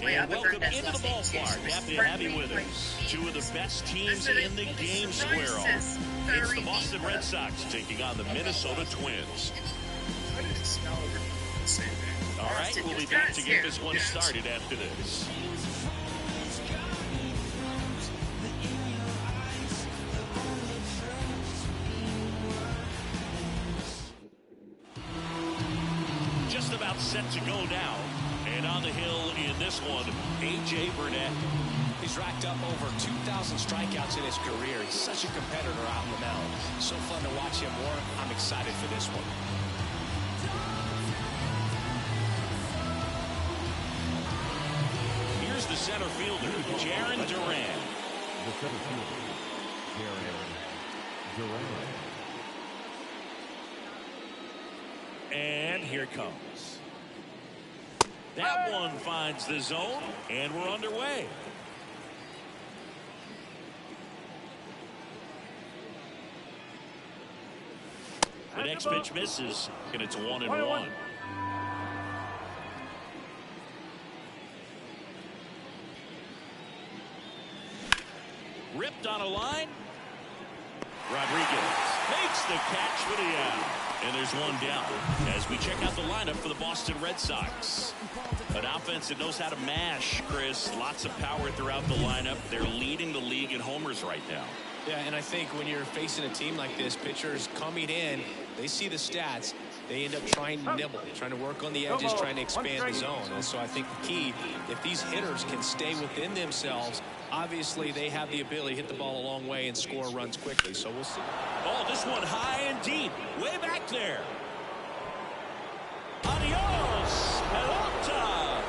And welcome into the ballpark. Happy to have you with us. Two of the best teams in the game square off. It's the Boston Red Sox taking on the Minnesota Twins. All right, we'll be back to get this one started after this. Just about set to go now. And on the hill in this one, A.J. Burnett. He's racked up over 2,000 strikeouts in his career. He's such a competitor out in the mound. So fun to watch him work. I'm excited for this one. Here's the center fielder, Jarren Duran. The center fielder, Jarren Duran. And here it comes. That one finds the zone, and we're underway. The next pitch misses, and it's 1-1. Ripped on a line. Rodriguez makes the catch for the out. And there's one down as we check out the lineup for the Boston Red Sox. An offense that knows how to mash, Chris. Lots of power throughout the lineup. They're leading the league in homers right now. Yeah, and I think when you're facing a team like this, pitchers coming in, they see the stats. They end up trying to nibble, trying to work on the edges, trying to expand the zone. And so I think the key, if these hitters can stay within themselves, obviously they have the ability to hit the ball a long way and score runs quickly. So we'll see. Oh, this one high and deep, way back there. Adios, Pelota.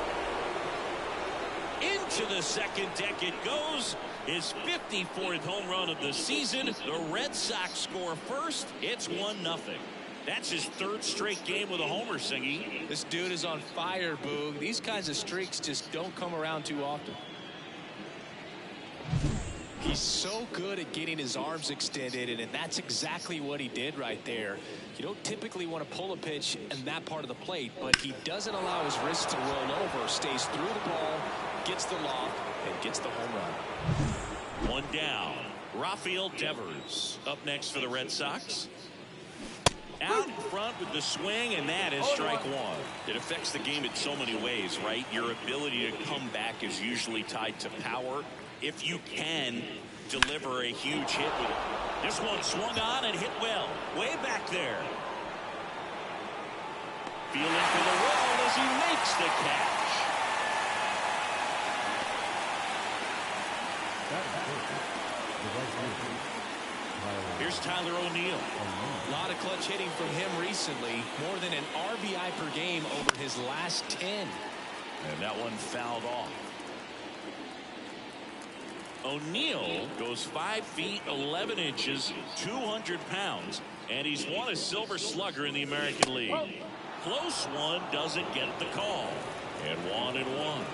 Into the second deck it goes. His 54th home run of the season. The Red Sox score first. It's 1-0. That's his third straight game with a homer, Singy. This dude is on fire, Boog. These kinds of streaks just don't come around too often. He's so good at getting his arms extended, and that's exactly what he did right there. You don't typically want to pull a pitch in that part of the plate, but he doesn't allow his wrist to roll over, stays through the ball, gets the loft, and gets the home run. One down. Rafael Devers up next for the Red Sox. Out in front with the swing, and that is strike one. It affects the game in so many ways, right? Your ability to come back is usually tied to power. If you can deliver a huge hit with it. This one swung on and hit well. Way back there. Feeling for the wall as he makes the catch. Here's Tyler O'Neill. A lot of clutch hitting from him recently. More than an RBI per game over his last 10. And that one fouled off. O'Neill goes 5 feet 11 inches, 200 pounds, and he's won a Silver Slugger in the American League. Close one doesn't get the call. And 1-1.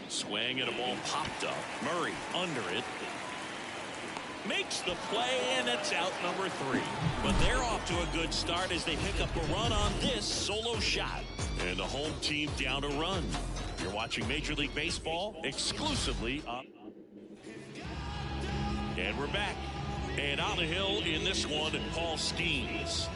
Swing and a ball popped up. Murray under it. Makes the play, and it's out number 3. But they're off to a good start as they pick up a run on this solo shot. And the home team down a run. You're watching Major League Baseball exclusively on. And we're back. And on the hill in this one, Paul Skeens.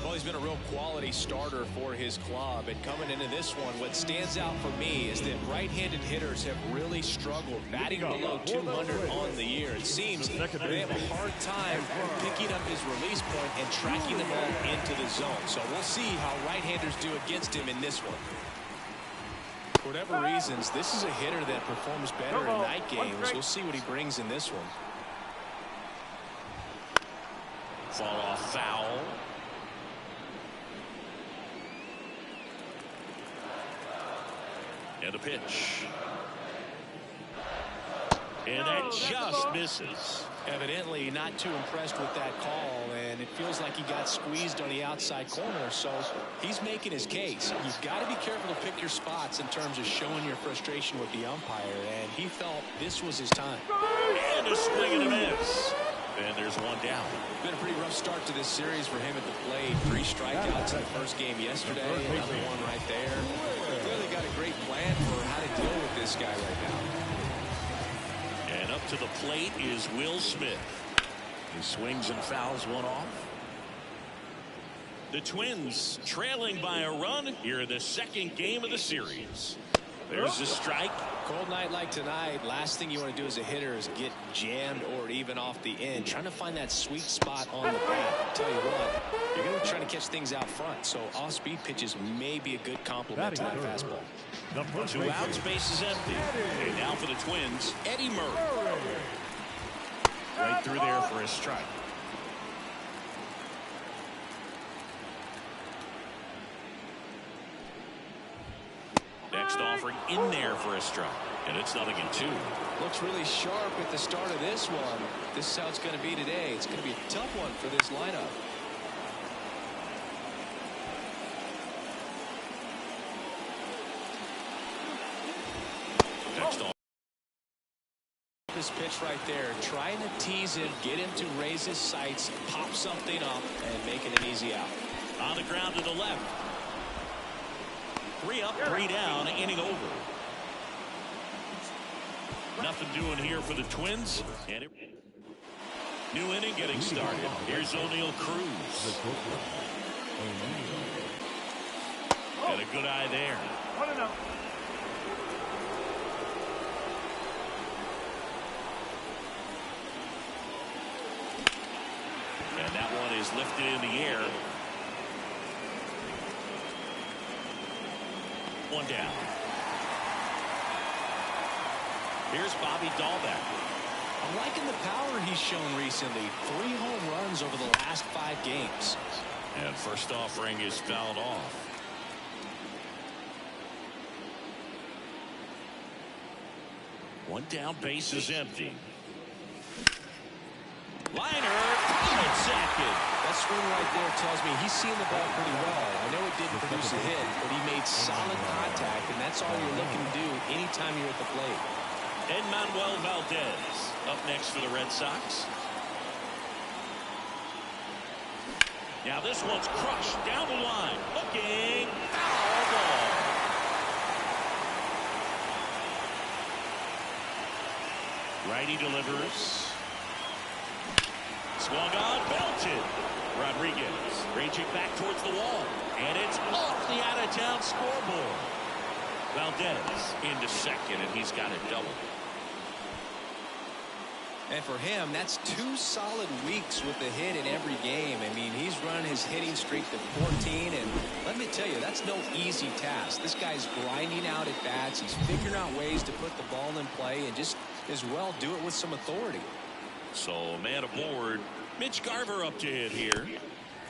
Well, he's been a real quality starter for his club. And coming into this one, what stands out for me is that right-handed hitters have really struggled, batting below 200 on the year. It seems they have a hard time picking up his release point and tracking the ball into the zone. So we'll see how right-handers do against him in this one. For whatever reasons, this is a hitter that performs better in night games. We'll see what he brings in this one. Fall off foul. And a pitch. And that just misses. Evidently not too impressed with that call, and it feels like he got squeezed on the outside corner, so he's making his case. You've got to be careful to pick your spots in terms of showing your frustration with the umpire, and he felt this was his time. And a swing and a miss. And there's one down. Been a pretty rough start to this series for him at the plate. 3 strikeouts in the first game yesterday. Another one right there. Clearly got a great plan for how to deal with this guy right now. And up to the plate is Will Smith. He swings and fouls one off. The Twins trailing by a run here in the second game of the series. There's a strike. Cold night like tonight, last thing you want to do as a hitter is get jammed or even off the end. Trying to find that sweet spot on the bat. I'll tell you what, you're going to be trying to catch things out front, so off-speed pitches may be a good complement to that fastball. 2 outs, base is empty. And now for the Twins, Eddie Murray. Right through there for a strike. Next offering in there for a strike. And it's 0-2. Looks really sharp at the start of this one. This is how it's going to be today. It's going to be a tough one for this lineup. Next off. This pitch right there, trying to tease him, get him to raise his sights, pop something up, and make it an easy out. On the ground to the left. 3 up, 3 down, inning over. Nothing doing here for the Twins. And new inning getting started. Here's O'Neal Cruz. Got a good eye there. 1-0. And that one is lifted in the air. 1 down. Here's Bobby Dahlbeck. I'm liking the power he's shown recently. 3 home runs over the last 5 games. And first offering is fouled off. One down, base is empty. Liner, at second. That swing right there tells me he's seeing the ball pretty well. I know it didn't produce a hit, but he made solid contact, and that's all you're looking to do anytime you're at the plate. Manuel Valdez up next for the Red Sox. Now this one's crushed down the line. Looking. Foul ball. Righty delivers. Swung on, belted. Rodriguez raging back towards the wall. And it's off the out-of-town scoreboard. Valdez into second, and he's got a double. And for him, that's 2 solid weeks with a hit in every game. I mean, he's run his hitting streak to 14, and let me tell you, that's no easy task. This guy's grinding out at bats. He's figuring out ways to put the ball in play and just as well do it with some authority. So man aboard. Mitch Garver up to hit here.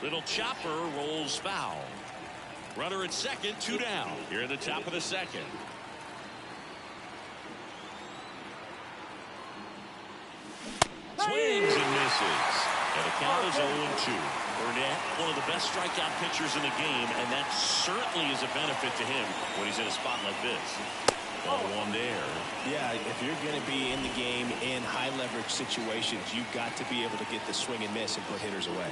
Little chopper rolls foul. Runner at second, 2 down. Here in the top of the second. Swings and misses. And the count is 0-2. Burnett, one of the best strikeout pitchers in the game, and that certainly is a benefit to him when he's in a spot like this. Ball 1 there. Yeah, if you're going to be in the game in high leverage situations, you've got to be able to get the swing and miss and put hitters away.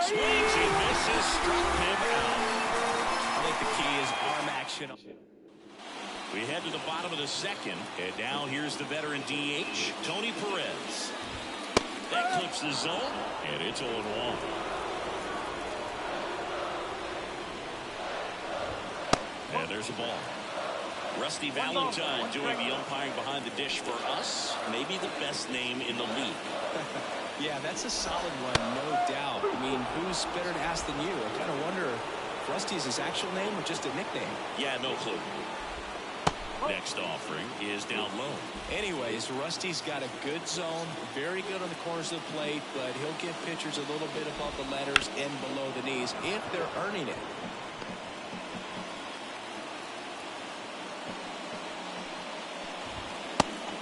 Swings and misses, struck him out. I think the key is arm action. We head to the bottom of the second, and now here's the veteran DH, Tony Perez. That clips the zone, and it's 0-1. And there's a ball. Rusty Valentine doing the umpiring behind the dish for us. Maybe the best name in the league. Yeah, that's a solid one, no doubt. I mean, who's better to ask than you? I kind of wonder if Rusty is his actual name or just a nickname. Yeah, no clue. Next offering is down low. Anyways, Rusty's got a good zone, very good on the corners of the plate, but he'll give pitchers a little bit above the letters and below the knees if they're earning it.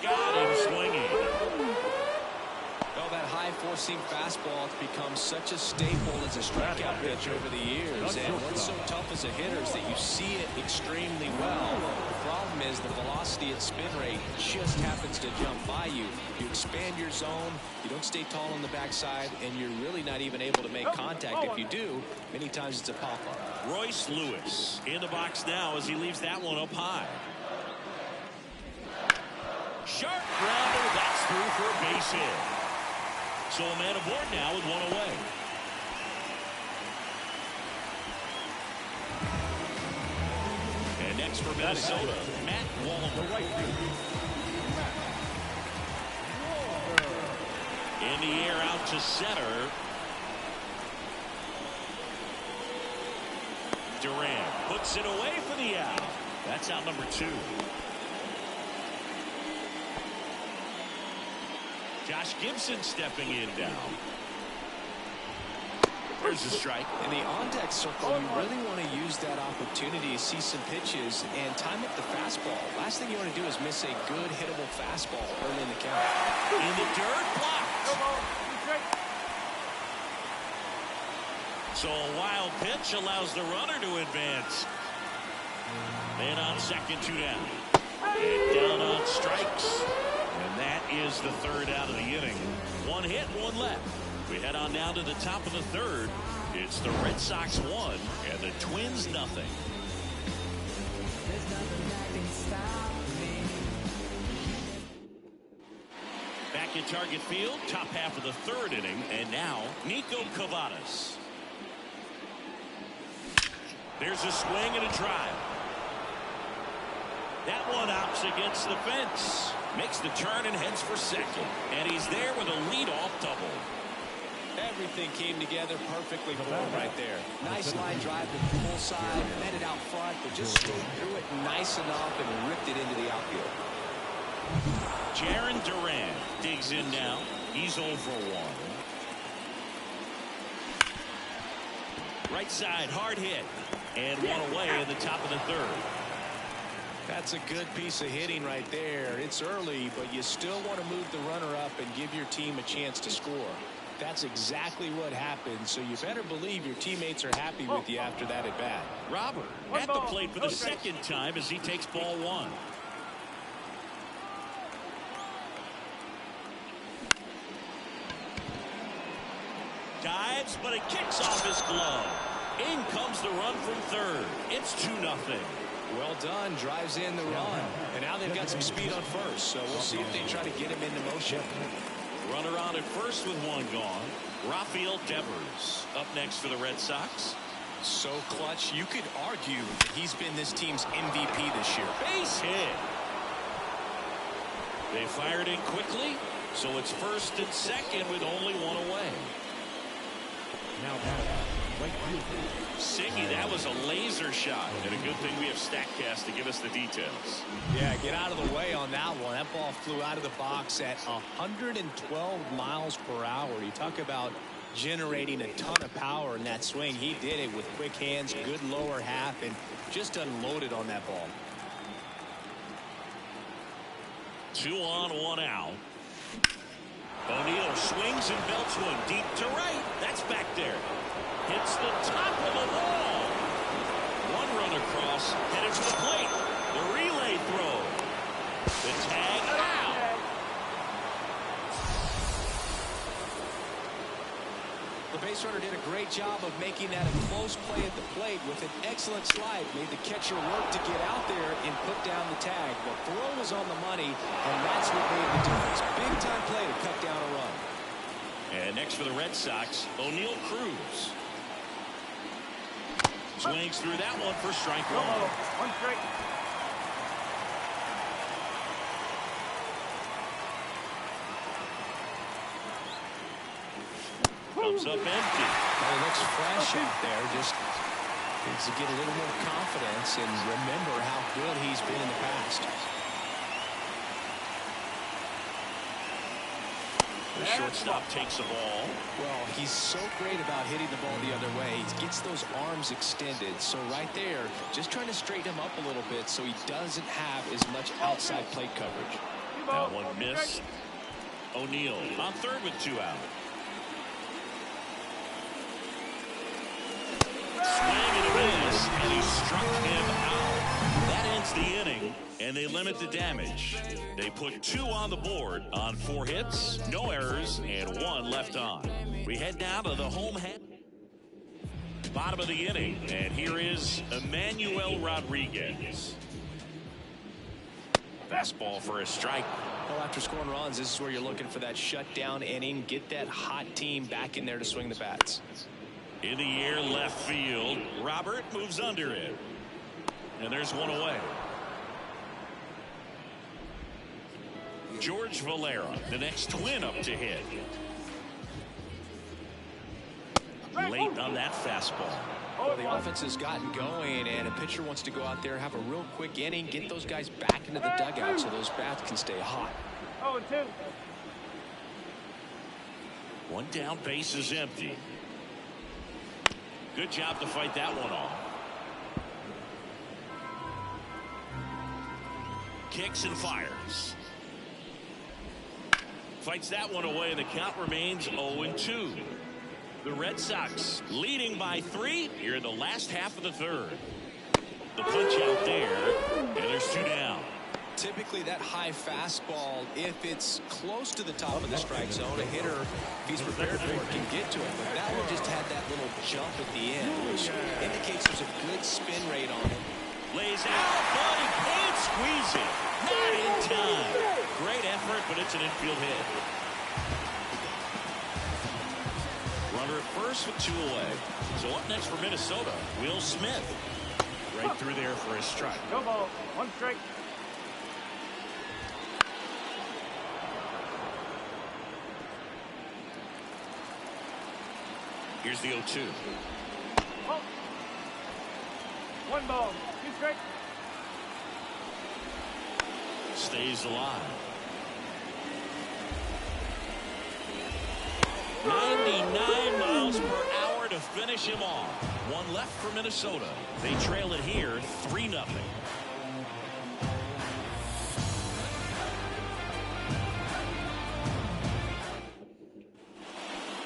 Got him swinging. Oh, that high four-seam fastball has become such a staple as a strikeout pitch over the years. And what's so tough as a hitter is that you see it extremely well. The problem is the velocity at spin rate just happens to jump by you. You expand your zone, you don't stay tall on the backside, and you're really not even able to make contact. If you do, many times it's a pop-up. Royce Lewis in the box now as he leaves that one up high. Sharp grounder, that's through for a base hit. So a man aboard now with one away. And next for Minnesota, Matt Wallner. In the air out to center. Durant puts it away for the out. That's out number 2. Josh Gibson stepping in now. There's a strike. In the on-deck circle, you really want to use that opportunity to see some pitches and time up the fastball. Last thing you want to do is miss a good hittable fastball early in the count. In the dirt, blocked. So a wild pitch allows the runner to advance. Man on second, 2 down. And down on strikes. And that is the third out of the inning. 1 hit, 1 left. We head on down to the top of the third. It's the Red Sox 1 and the Twins nothing. Back in Target Field, top half of the third inning, and now Nico Cavadas. There's a swing and a drive. That one opts against the fence. Makes the turn and heads for second. And he's there with a leadoff double. Everything came together perfectly for him right there. Nice line drive to the full side, met it out front, but just stayed through it nice enough and ripped it into the outfield. Jarren Duran digs in now. He's 0 for 1. Right side, hard hit. And one away in the top of the third. That's a good piece of hitting right there. It's early, but you still want to move the runner up and give your team a chance to score. That's exactly what happened, so you better believe your teammates are happy with you after that at-bat. Robert at the plate for the second time as he takes ball 1. Dives, but it kicks off his glove. In comes the run from third. It's 2-0. Well done. Drives in the run. And now they've got some speed on first, so we'll see if they try to get him into motion. Runner on at first with 1 gone. Rafael Devers up next for the Red Sox. So clutch, you could argue that he's been this team's MVP this year. Base hit. They fired in quickly, so it's first and second with only 1 away. Now right field. Siggy, that was a laser shot, and a good thing we have StatCast to give us the details. Yeah, get out of the way on that one. That ball flew out of the box at 112 miles per hour. You talk about generating a ton of power in that swing. He did it with quick hands, good lower half, and just unloaded on that ball. 2 on, 1 out. O'Neill swings and belts one deep to right. That's back there. Hits the top of the wall. 1 run across, headed for the plate. The relay throw. The tag out. The base runner did a great job of making that a close play at the plate with an excellent slide. Made the catcher work to get out there and put down the tag. The throw was on the money, and that's what made the difference. Big time play to cut down a run. And next for the Red Sox, O'Neill Cruz. Swings through that one for strike 1. 1 strike. Comes up empty. Well, he looks fresh out there. Just needs to get a little more confidence and remember how good he's been in the past. The shortstop takes the ball. Well, he's so great about hitting the ball the other way. He gets those arms extended. So right there, just trying to straighten him up a little bit so he doesn't have as much outside plate coverage. That one missed. O'Neill on third with 2 out. Swing and a miss, and he struck him out. That ends the inning, and they limit the damage. They put 2 on the board on 4 hits, no errors, and 1 left on. We head now to the home half. Bottom of the inning, and here is Emmanuel Rodriguez. Fastball for a strike. Well, after scoring runs, this is where you're looking for that shutdown inning. Get that hot team back in there to swing the bats. In the air, left field. Robert moves under it. And there's one away. George Valera, the next Twin up to hit. Late on that fastball. Well, the offense has gotten going, and a pitcher wants to go out there, have a real quick inning, get those guys back into the dugout so those bats can stay hot. 0-2. 1 down, base is empty. Good job to fight that one off. Kicks and fires. Fights that one away, and the count remains 0-2. The Red Sox leading by 3 here in the last half of the 3rd. The punch out there, and there's 2 down. Typically that high fastball, if it's close to the top of the strike zone, a hitter, if he's prepared for it, can get to it. But that one just had that little jump at the end, which indicates there's a good spin rate on it. Lays out, but he can't squeeze it. Not in time. Great effort, but it's an infield hit. Runner at first with 2 away. So up next for Minnesota, Will Smith. Right through there for a strike. No ball. 1 strike. Here's the 0-2. Oh. 1 ball. 2 strike. Stays alive. 99 miles per hour to finish him off. 1 left for Minnesota. They trail it here 3-0.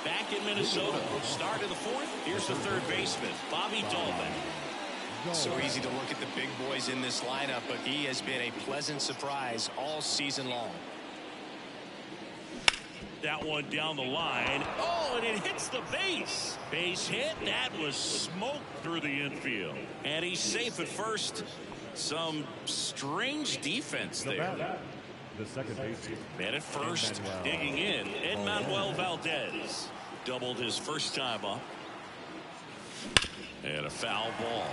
Back in Minnesota. Start of the 4th. Here's the 3rd baseman, Bobby Dahlbeck. So easy to look at the big boys in this lineup, but he has been a pleasant surprise all season long. That one down the line. Oh, and it hits the base. Base hit. That was smoke through the infield. And he's safe at first. Some strange defense there. The second baseman. Man at first, digging in. Emmanuel Valdez doubled his first time up. And a foul ball.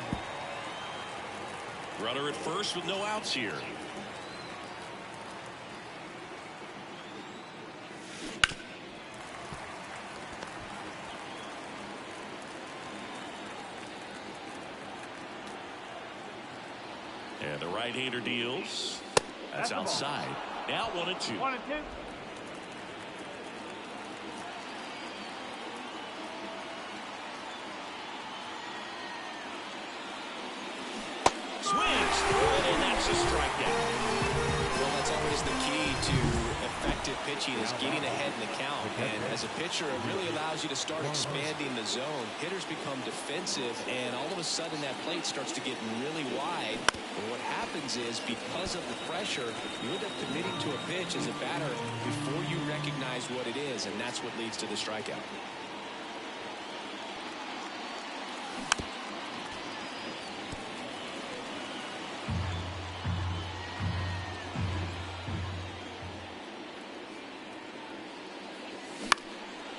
Runner at first with no outs here. And the right-hander deals. That's outside. Now 1-2. 1-2. Swings through it, and that's a strikeout. Well, that's always the key to effective pitching, is getting ahead in the count. And as a pitcher, it really allows you to start expanding the zone. Hitters become defensive, and all of a sudden that plate starts to get really wide. And what happens is, because of the pressure, you end up committing to a pitch as a batter before you recognize what it is, and that's what leads to the strikeout.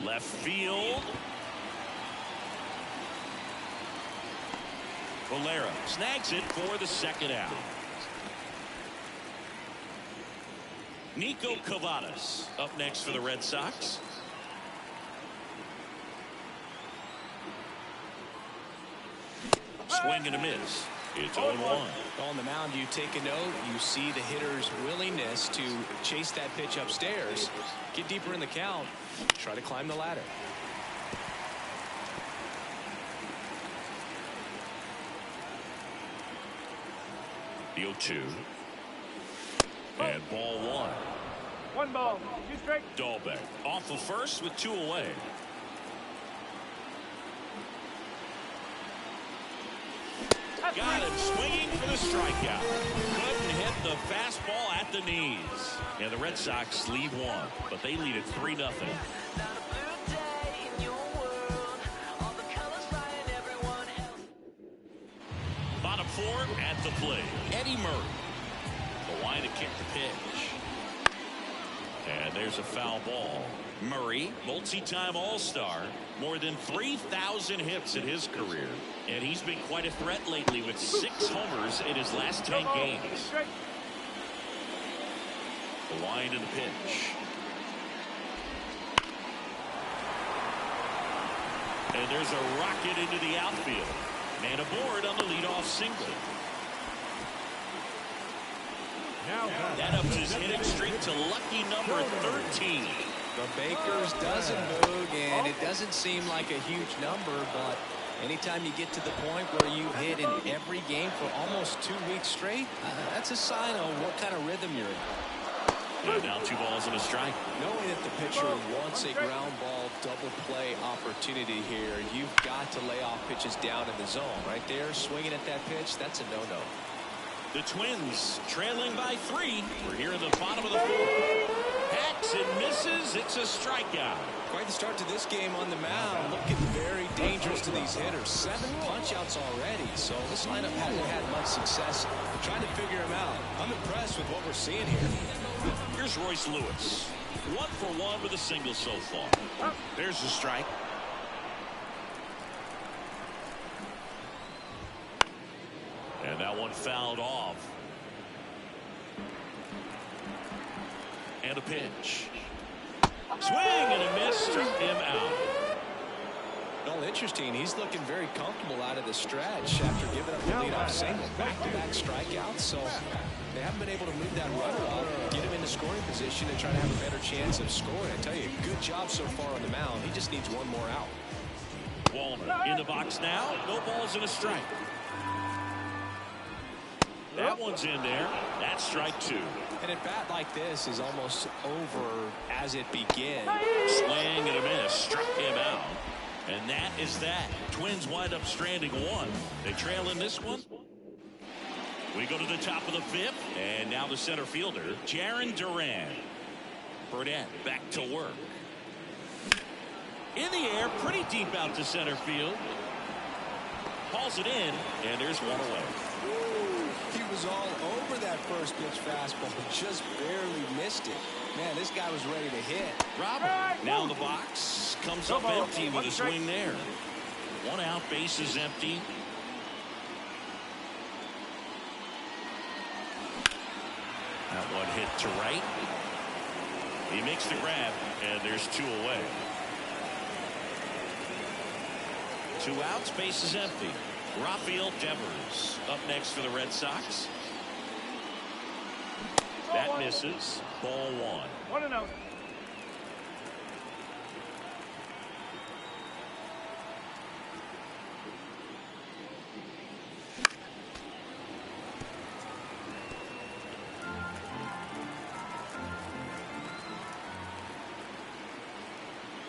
Left field. Valera snags it for the 2nd out. Nico Cavadas up next for the Red Sox. Swing and a miss. It's 0-1. On the mound, you take a note. You see the hitter's willingness to chase that pitch upstairs, get deeper in the count, try to climb the ladder. The 0-2. And ball 1. 1 ball. 2 strike. Dahlbeck off of first with 2 away. Got him swinging for the strikeout. Couldn't hit the fastball at the knees. And the Red Sox lead one, but they lead it 3-0. Bottom four at the plate. Eddie Murray. The line to kick the pitch. And there's a foul ball. Murray, multi-time All-Star, more than 3,000 hits in his career. And he's been quite a threat lately with 6 homers in his last 10 games. The line and the pitch. And there's a rocket into the outfield. And aboard on the leadoff single. That ups his hitting streak to lucky number 13. The Baker's doesn't move, and it doesn't seem like a huge number, but anytime you get to the point where you hit in every game for almost 2 weeks straight, that's a sign of what kind of rhythm you're in. And now 2 balls and a strike. Knowing that the pitcher wants a ground ball double play opportunity here, you've got to lay off pitches down in the zone. Right there, swinging at that pitch, that's a no-no. The Twins trailing by 3. We're here in the bottom of the 4th. Hacks and misses. It's a strikeout. Quite the start to this game on the mound. Looking very dangerous to these hitters. 7 punch-outs already. So this lineup hasn't had much success trying to figure him out. I'm impressed with what we're seeing here. Here's Royce Lewis. 1 for 1 with a single so far. There's the strike. And that one fouled off. And a pitch. Swing and a miss. Struck him out. Well, interesting. He's looking very comfortable out of the stretch after giving up the leadoff single. Back-to-back strikeouts. So they haven't been able to move that runner up, get him into scoring position, and try to have a better chance of scoring. I tell you, good job so far on the mound. He just needs one more out. Walner in the box now. No balls and a strike. That one's in there. That's strike 2. And a bat like this is almost over as it begins. Swing and a miss. Struck him out. And that is that. Twins wind up stranding 1. They trail in this one. We go to the top of the 5th. And now the center fielder, Jarren Duran. Burnett back to work. In the air, pretty deep out to center field. Hauls it in, and there's one away. He was all over that first pitch fastball, just barely missed it. Man, this guy was ready to hit. Robert now in the box, comes up empty with a swing there. 1 out, base is empty. That one hit to right. He makes the grab, and there's 2 away. 2 outs, base is empty. Rafael Devers up next for the Red Sox. That misses. Ball 1. 1-0.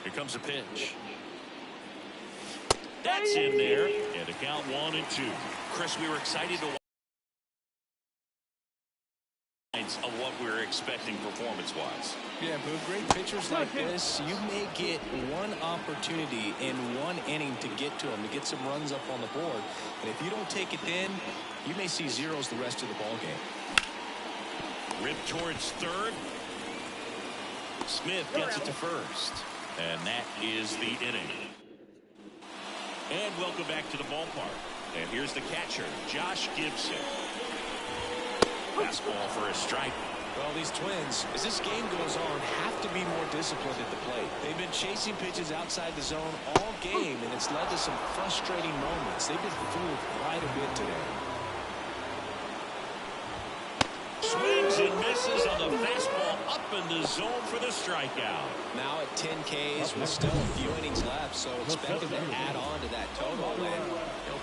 Here comes a pitch. That's in there. And a count 1-2. Chris, we were excited to watch of what we were expecting performance-wise. Yeah, but with great pitchers like this, you may get one opportunity in 1 inning to get to them, to get some runs up on the board. And if you don't take it then, you may see zeros the rest of the ball game. Ripped towards third. Smith gets it to first. And that is the inning. And welcome back to the ballpark. And here's the catcher, Josh Gibson. Fastball for a strike. Well, these Twins, as this game goes on, have to be more disciplined at the plate. They've been chasing pitches outside the zone all game, and it's led to some frustrating moments. They've been fooled quite a bit today. Swings and misses on the fastball up in the zone for the strikeout. Now at 10 Ks with still a few innings left, so expected to add on to that total. And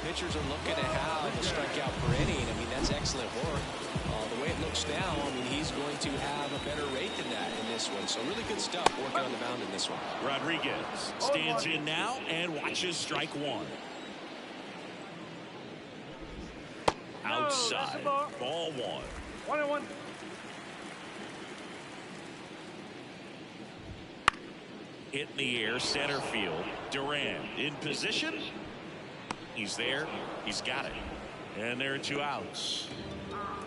pitchers are looking to have a strikeout per inning. I mean, that's excellent work. The way it looks now, I mean, he's going to have a better rate than that in this one. So really good stuff working on the mound in this one. Rodriguez stands in now and watches strike 1. outside. Ball 1. 1-1. Hit in the air, center field. Duran in position. He's there. He's got it. And there are 2 outs.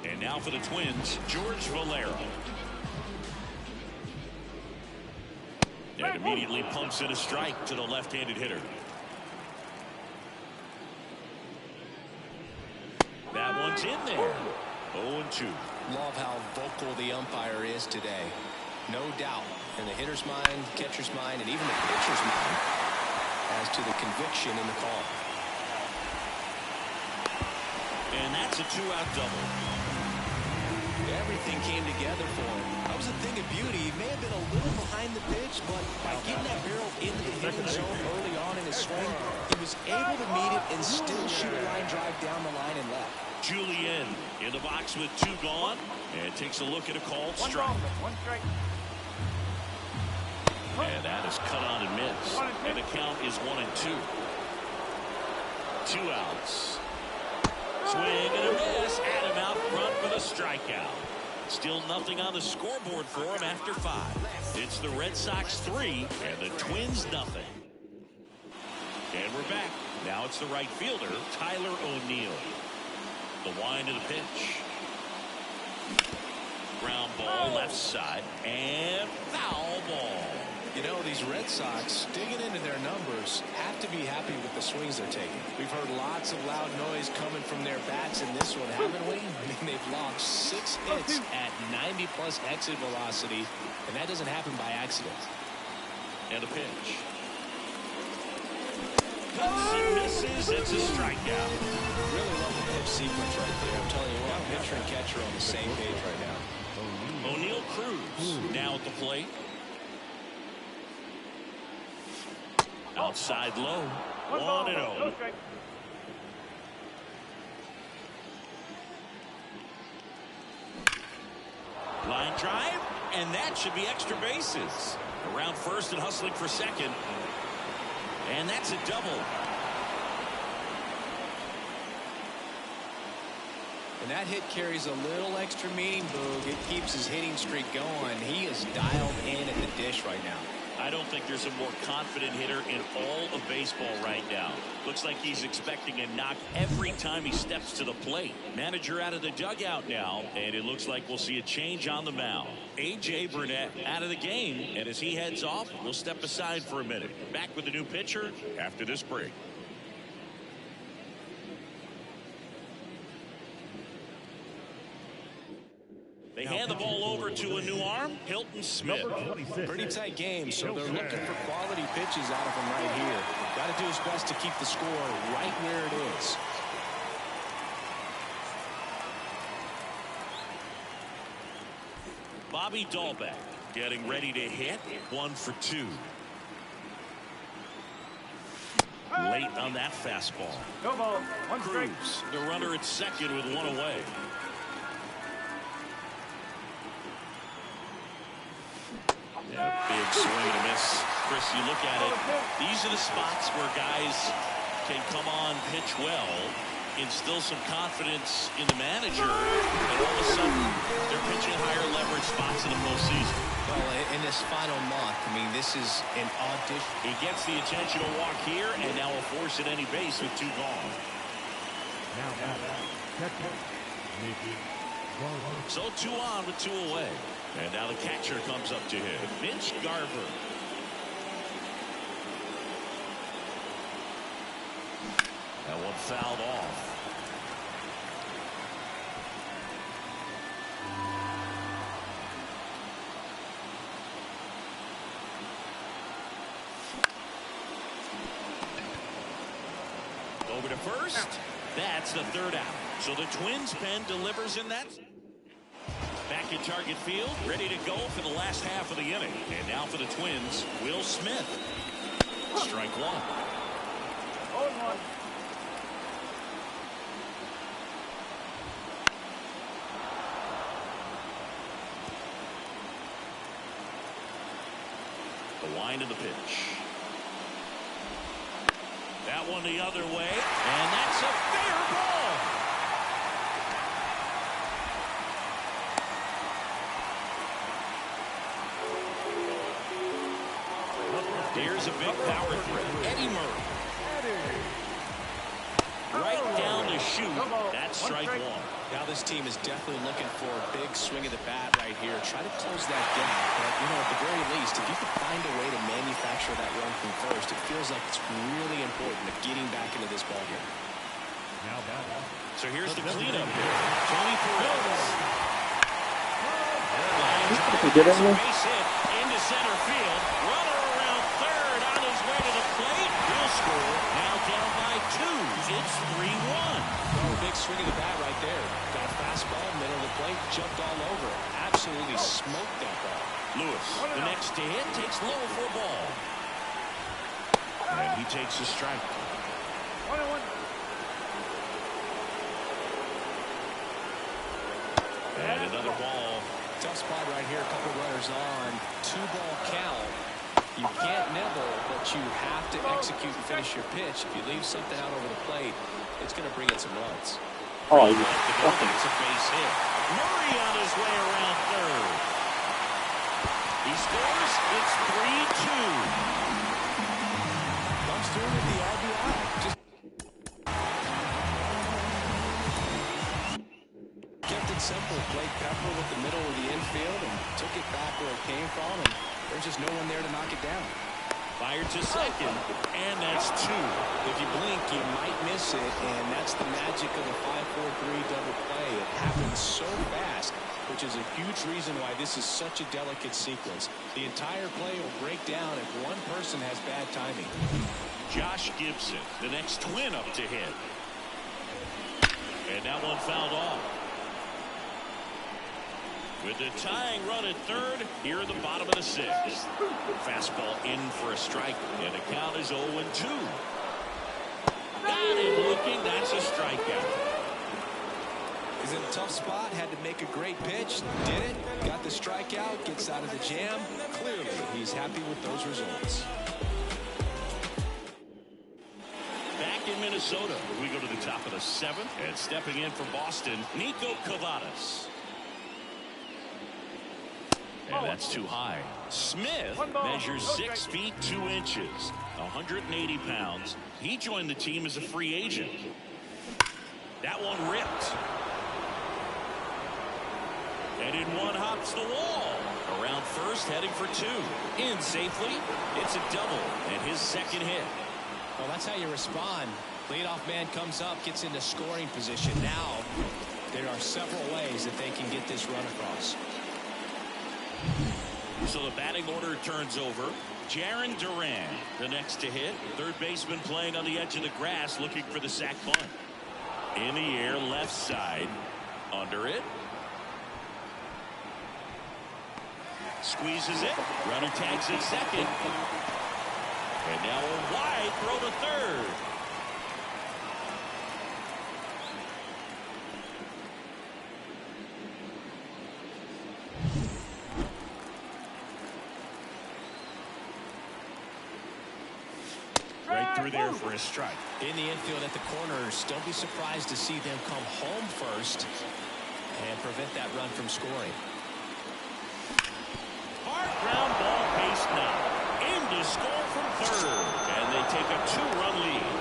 And now for the Twins, George Valera. And immediately pumps in a strike to the left-handed hitter. That one's in there. 0-2. Love how vocal the umpire is today. No doubt in the hitter's mind, catcher's mind, and even the pitcher's mind as to the conviction in the call. And that's a 2-out double. Everything came together for him. That was a thing of beauty. He may have been a little behind the pitch, but by getting that barrel into the hitting zone early on in his swing, he was able to meet it and still shoot a line drive down the line and left. Julian in the box with 2 gone and takes a look at a called strike. 1 strike. And that is cut on and missed. And the count is 1-2. 2 outs. Swing and a miss. Adam out front for the strikeout. Still nothing on the scoreboard for him after 5. It's the Red Sox 3 and the Twins nothing. And we're back. Now it's the right fielder, Tyler O'Neill. The wind of the pitch. Ground ball left side and foul ball. You know, these Red Sox, digging into their numbers, have to be happy with the swings they're taking. We've heard lots of loud noise coming from their bats in this one, haven't we? I mean, they've logged 6 hits at 90-plus exit velocity, and that doesn't happen by accident. And a pitch. Cuts and misses. It's a strikeout. Really love the pitch sequence right there. I'm telling you what, pitcher and catcher are on the same page right now. O'Neill Cruz now at the plate. Outside low. 1-0. Line drive, and that should be extra bases. Around first and hustling for second. And that's a double. And that hit carries a little extra meaning, Boog. It keeps his hitting streak going. He is dialed in at the dish right now. I don't think there's a more confident hitter in all of baseball right now. Looks like he's expecting a knock every time he steps to the plate. Manager out of the dugout now, and it looks like we'll see a change on the mound. A.J. Burnett out of the game, and as he heads off, we'll step aside for a minute. Back with the new pitcher after this break. They hand the ball over to a new arm, Hilton Smith. Pretty tight game, so they're looking for quality pitches out of him right here. Got to do his best to keep the score right where it is. Bobby Dahlbeck getting ready to hit. 1 for 2. Late on that fastball. No ball. 1 strike. Cruz, the runner at second with 1 away. Yeah, big swing and a miss. Chris, you look at it, these are the spots where guys can come on, pitch well, instill some confidence in the manager, and all of a sudden they're pitching higher leverage spots in the postseason. Well, in this final month, I mean, this is an audition. He gets the intentional walk here, and now a force at any base with 2 gone. So 2 on with 2 away. And now the catcher comes up to him, Mitch Garver. That one fouled off. Over to first. That's the 3rd out. So the Twins pen delivers in that. Back in target field, ready to go for the last half of the inning. And now for the Twins, Will Smith. Strike 1. 0-1. The wind of the pitch. That one the other way, and that's a fair ball. Here's a big power threat. Eddie Murray. Right down the chute. That's strike one. Now this team is definitely looking for a big swing of the bat right here. Try to close that gap. But, you know, at the very least, if you could find a way to manufacture that run from first, it feels like it's really important to getting back into this ballgame. Now batting. So here's the cleanup here. Tony Perez. Base hit into center field. Runner around third on his way to the plate. He'll score. Now down by 2. It's 3-1. Oh, big swing of the bat right there. Got a fastball, middle of the plate, jumped all over it. Absolutely smoked that ball. Lewis, the next to hit, takes low for a ball. And he takes a strike. 1-1. And another ball. Tough spot right here. A couple runners on. 2-ball count. You can't nibble, but you have to execute and finish your pitch. If you leave something out over the plate, it's going to bring in some runs. Oh, It's a base hit. Murray on his way around third. He scores. It's 3-2. Comes through with the RBI. Just kept it simple. Played Pepper with the middle of the infield and took it back where it came from. And there's just no one there to knock it down. Fired to second, and that's 2. If you blink, you might miss it, and that's the magic of the 5-4-3 double play. It happens so fast, which is a huge reason why this is such a delicate sequence. The entire play will break down if one person has bad timing. Josh Gibson, the next twin up to hit. And that one fouled off. With the tying run at third, here in the bottom of the 6th. Fastball in for a strike, and the count is 0-2. Got him looking. That's a strikeout. He's in a tough spot, had to make a great pitch, did it, got the strikeout, gets out of the jam. Clearly, he's happy with those results. Back in Minnesota, we go to the top of the 7th, and stepping in for Boston, Nico Cavadas. And that's too high. Smith measures 6 feet 2 inches, 180 pounds. He joined the team as a free agent. That one ripped. And in one hops the wall. Around first, heading for 2. In safely. It's a double and his second hit. Well, that's how you respond. Leadoff man comes up, gets into scoring position. Now, there are several ways that they can get this run across. So the batting order turns over. Jarren Duran, the next to hit. Third baseman playing on the edge of the grass, looking for the sac bunt. In the air, left side. Under it. Squeezes it. Runner tags at second. And now a wide throw to third. Right through there for a strike. In the infield at the corners, don't be surprised to see them come home first and prevent that run from scoring. Hard ground ball pace now. In to score from third. And they take a 2-run lead.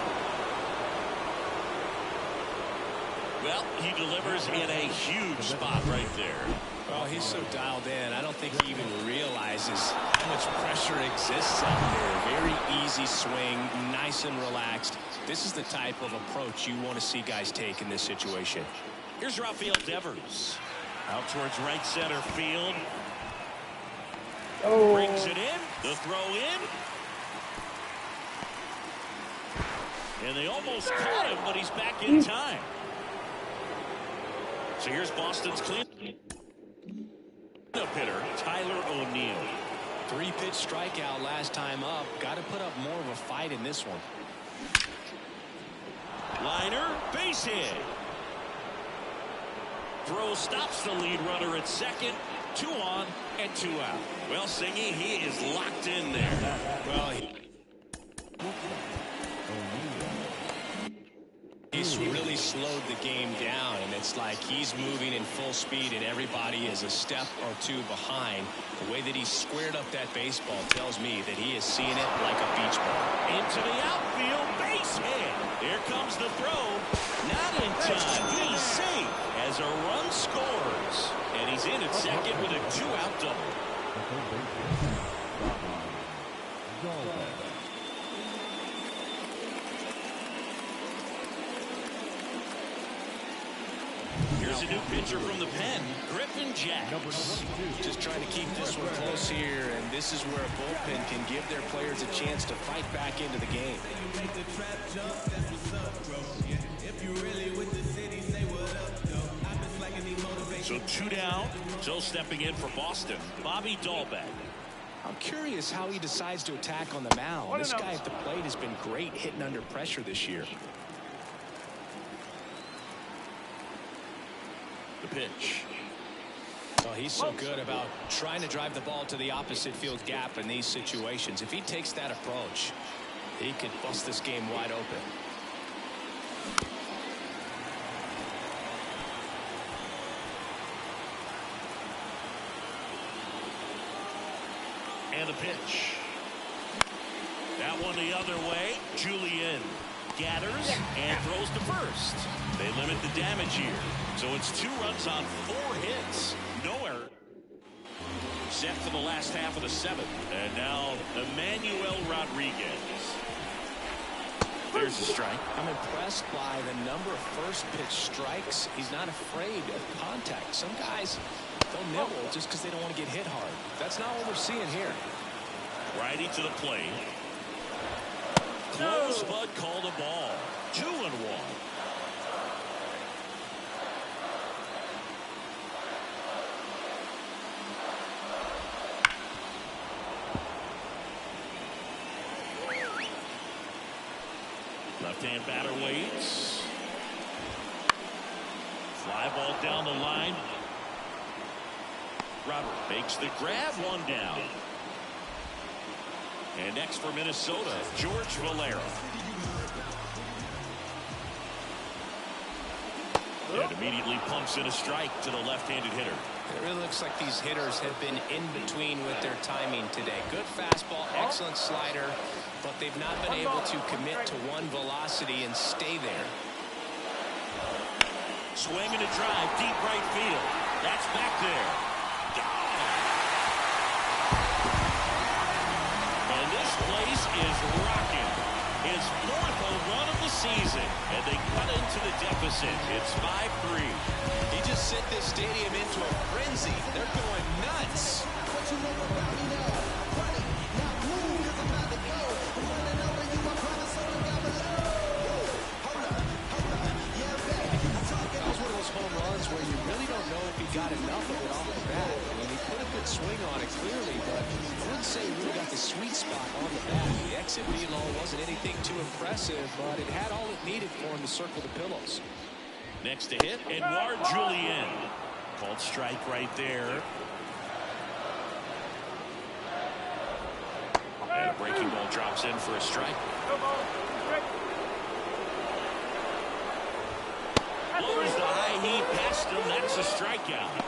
Well, he delivers in a huge spot right there. Oh, he's so dialed in. I don't think he even realizes how much pressure exists out there. Very easy swing, nice and relaxed. This is the type of approach you want to see guys take in this situation. Here's Rafael Devers. Out towards right center field. Brings it in. The throw in. And they almost caught him, but he's back in time. So here's Boston's clean up hitter, Tyler O'Neill. 3-pitch strikeout last time up. Got to put up more of a fight in this one. Liner, base hit. Throw stops the lead runner at second. 2 on and 2 out. Well, Singy, he is locked in there. Well, he's really slowed the game down, and it's like he's moving in full speed and everybody is a step or two behind. The way that he squared up that baseball tells me that he is seeing it like a beach ball. Into the outfield, base hit. Here comes the throw. Not in time. He's safe as a run scores. And he's in at second with a 2-out double. Here's a new pitcher from the pen, Griffin Jacks. Just trying to keep this one close here, and this is where a bullpen can give their players a chance to fight back into the game. So 2 down, still stepping in for Boston, Bobby Dahlbeck. I'm curious how he decides to attack on the mound. This guy at the plate has been great hitting under pressure this year. The pitch. Oh, he's so good about trying to drive the ball to the opposite field gap in these situations. If he takes that approach, he could bust this game wide open. And the pitch. That one the other way. Julian gathers and throws to first. They limit the damage here. So it's 2 runs on 4 hits. No error. Set for the last half of the 7th. And now Emmanuel Rodriguez. There's a strike. I'm impressed by the number of first pitch strikes. He's not afraid of contact. Some guys, they'll nibble just because they don't want to get hit hard. That's not what we're seeing here. Righty to the plate. Close, but called a ball. 2-1. Left-hand batter waits. Fly ball down the line. Robert makes the grab, 1 down. And next for Minnesota, George Valera. And immediately pumps in a strike to the left-handed hitter. It really looks like these hitters have been in between with their timing today. Good fastball, excellent slider, but they've not been able to commit to one velocity and stay there. Swing and a drive, deep right field. That's back there. And this place is rocking. His 4th home run of the season. And they cut into the deficit. It's 5-3. He just sent this stadium into a frenzy. They're going nuts. That was one of those home runs where you really don't know if he got enough of it off the bat. I mean, he put a good swing on it clearly, but I wouldn't say he really got the sweet spot on the bat. The exit velo wasn't anything too impressive, but it had all it needed for him to circle the pillows. Next to hit, Edouard Julien. Called strike right there. And a breaking ball drops in for a strike. Lowers the high heat past him. That's a strikeout.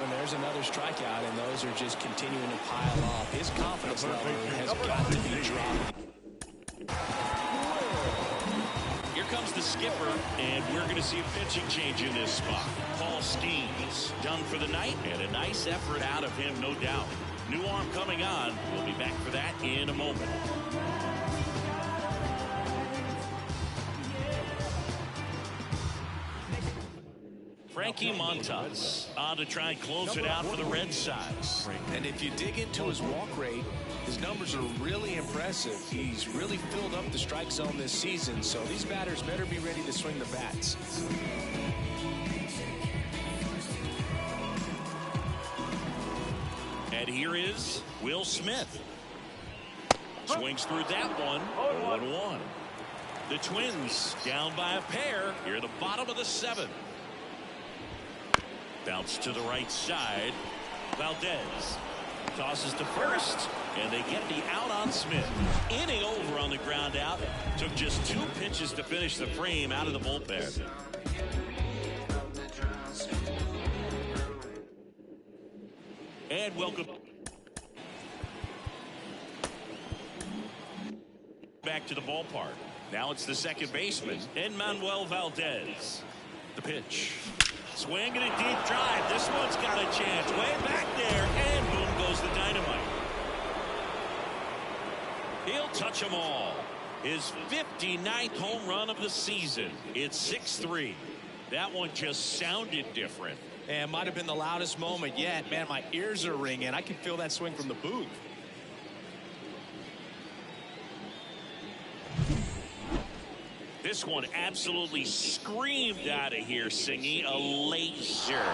And there's another strikeout, and those are just continuing to pile up. His confidence level has got to be dropping. Here comes the skipper, and we're going to see a pitching change in this spot. Paul Skeens done for the night, and a nice effort out of him, no doubt. New arm coming on. We'll be back for that in a moment. Frankie Montas on to try and close it out for the Red Sox. And if you dig into his walk rate, his numbers are really impressive. He's really filled up the strike zone this season, so these batters better be ready to swing the bats. And here is Will Smith. Swings through that one. 1-1. The Twins down by a pair here at the bottom of the 7th. Bounce to the right side. Valdez tosses to first. And they get the out on Smith. Inning over on the ground out. Took just 2 pitches to finish the frame out of the bullpen. And welcome back to the ballpark. Now it's the second baseman, Manuel Valdez. The pitch. Swing and a deep drive. This one's got a chance. Way back there. And boom goes the dynamite. He'll touch them all. His 59th home run of the season. It's 6-3. That one just sounded different. And might have been the loudest moment yet. Man, my ears are ringing. I can feel that swing from the booth. This one absolutely screamed out of here, Singy. A laser.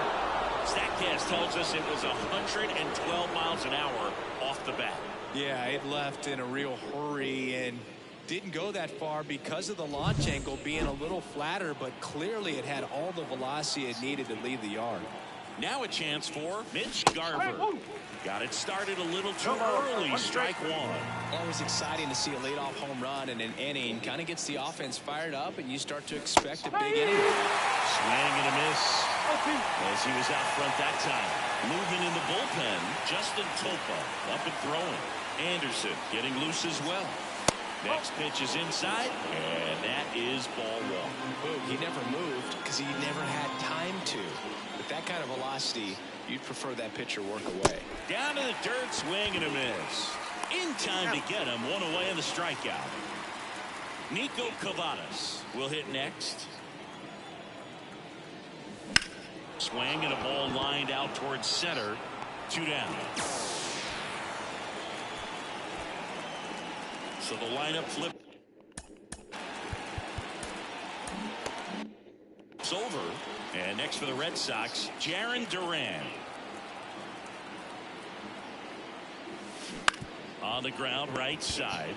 StatCast tells us it was 112 miles an hour off the bat. Yeah, it left in a real hurry and didn't go that far because of the launch angle being a little flatter, but clearly it had all the velocity it needed to leave the yard. Now a chance for Mitch Garver. Got it started a little too early. Strike one. Always exciting to see a leadoff home run in an inning. Kind of gets the offense fired up, and you start to expect a big inning. Swing and a miss as he was out front that time. Moving in the bullpen, Justin Topa up and throwing. Anderson getting loose as well. Next pitch is inside, and that is ball one. He never moved because he never had time to. With that kind of velocity, you'd prefer that pitcher work away. Down to the dirt, swing and a miss. In time to get him, one away on the strikeout. Nico Cavadas will hit next. Swing and a ball lined out towards center. 2 down. So the lineup flip. It's over. And next for the Red Sox, Jarren Duran. On the ground, right side.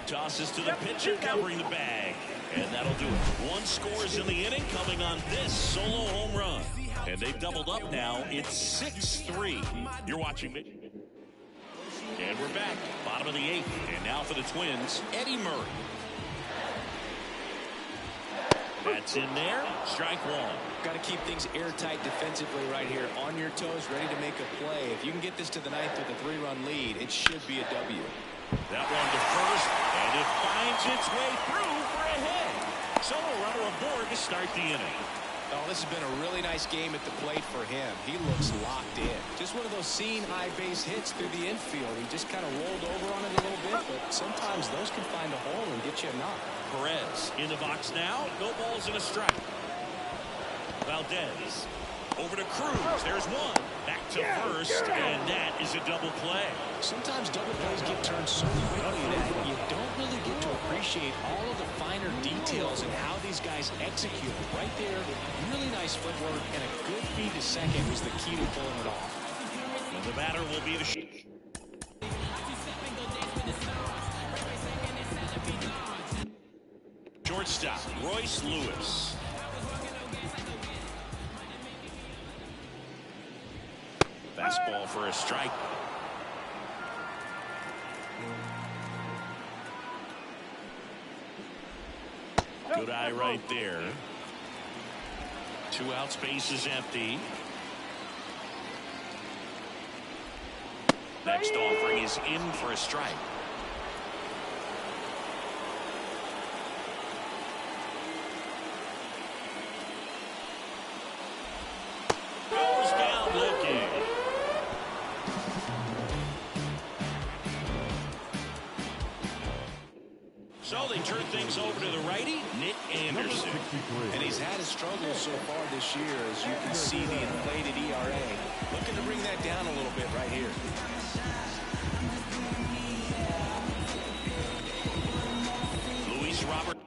Tosses to the pitcher, covering the bag. And that'll do it. 1 scores in the inning, coming on this solo home run. And they've doubled up now. It's 6-3. You're watching me. And we're back. Bottom of the 8th. And now for the Twins, Eddie Murray. That's in there. Strike one. Got to keep things airtight defensively right here. On your toes, ready to make a play. If you can get this to the 9th with a 3-run lead, it should be a W. That one to first, and it finds its way through for a hit. So a runner aboard to start the inning. Oh, this has been a really nice game at the plate for him. He looks locked in. Just one of those seeing high base hits through the infield. He just kind of rolled over on it a little bit, but sometimes those can find a hole and get you a knock. Perez in the box now. No balls and a strike. Valdez over to Cruz. There's one. Back to first, and that is a double play. Sometimes double plays get turned so quickly that you don't really get to appreciate all of the finer details and how these guys execute. Right there, really nice footwork, and a good feed to second was the key to pulling it off. And the batter will be the shortstop, Royce Lewis. Fastball for a strike. Good eye right there. 2 outs, base is empty. Next offering is in for a strike. Goes down looking. So they turn things over to the righty, Nick Anderson. And he's had his struggles so far this year, as you can see the inflated ERA. Looking to bring that down a little bit right here. Luis Robert.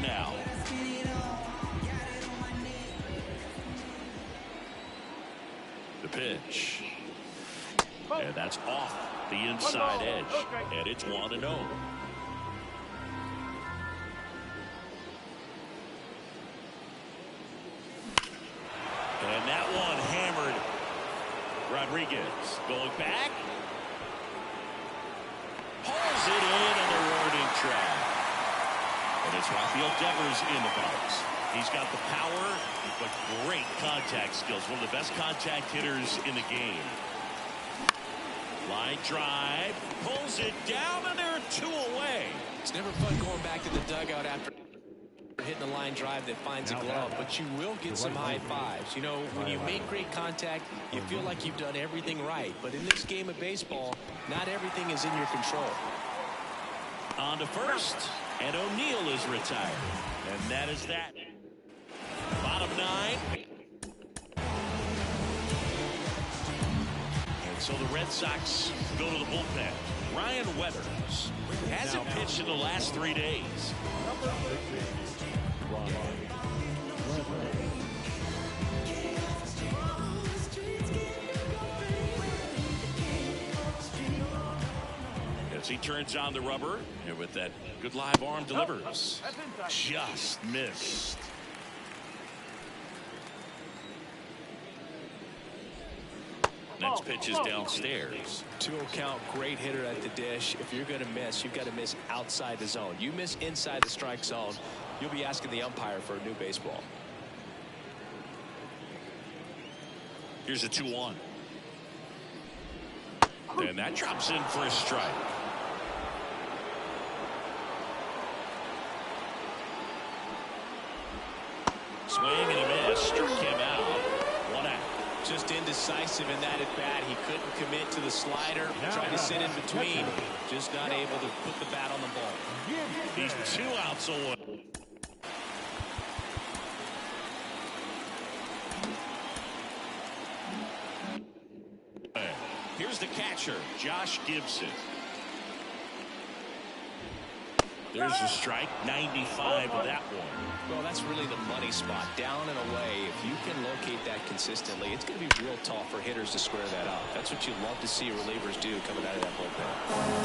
Now. The pitch. And that's off the inside edge. And it's 1-0. And that one hammered. Rodriguez going back. Pulls it in on the warning track. And it's Rafael Devers in the box. He's got the power, but great contact skills. One of the best contact hitters in the game. Line drive. Pulls it down, and there are two away. It's never fun going back to the dugout after hitting a line drive that finds a glove, but you will get some high fives. You know, when you make great contact, you feel like you've done everything right. But in this game of baseball, not everything is in your control. On to first, and O'Neill is retired. And that is that. Bottom nine. And so the Red Sox go to the bullpen. Ryan Weathers hasn't pitched in the last 3 days. As he turns on the rubber, and with that good live arm delivers. Just missed. Next pitch is downstairs. 2-0 count, great hitter at the dish. If you're going to miss, you've got to miss outside the zone. You miss inside the strike zone, you'll be asking the umpire for a new baseball. Here's a 2-1. And that drops in for a strike. Swing and a miss. Struck him out. 1 out. Just indecisive in that at bat. He couldn't commit to the slider. Tried to sit in between. Just not able to put the bat on the ball. He's 2 outs away. Here's the catcher, Josh Gibson. There's a strike. 95 with that one. Well, that's really the money spot. Down and away. If you can locate that consistently, it's going to be real tough for hitters to square that up. That's what you love to see relievers do coming out of that bullpen.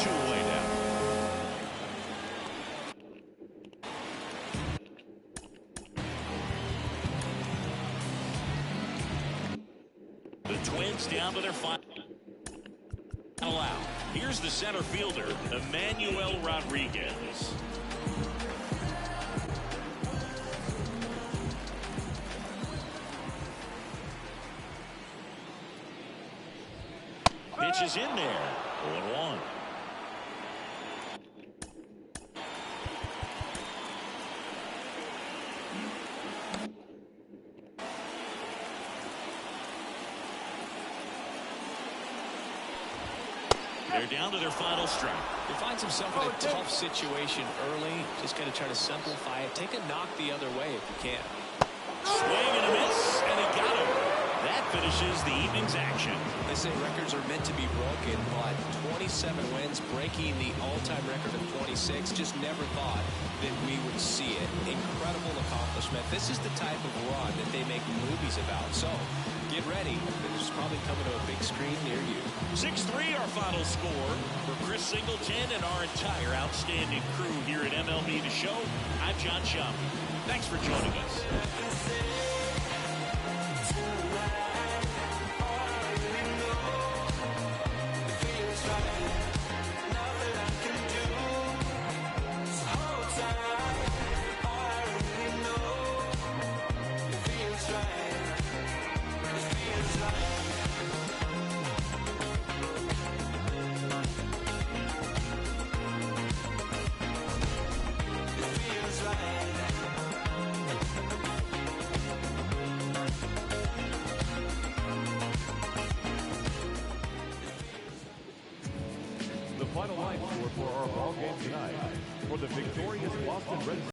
2 away now. The Twins down to their final out. Here's the center fielder, Emmanuel Rodriguez. Pitch is in there. 0-1. They're down to their final strike. He finds himself in a tough situation early. Just got to try to simplify it. Take a knock the other way if you can. Swing and a miss, and he got him. That finishes the evening's action. They say records are meant to be broken, but 27 wins, breaking the all-time record of 26. Just never thought that we would see it. Incredible accomplishment. This is the type of run that they make movies about. So get ready. It's probably coming to a big screen near you. 6-3 our final score. For Chris Singleton and our entire outstanding crew here at MLB The Show, I'm John Schaumburg. Thanks for joining us. The final line score for our ball game tonight. For the victorious Boston Red Sox.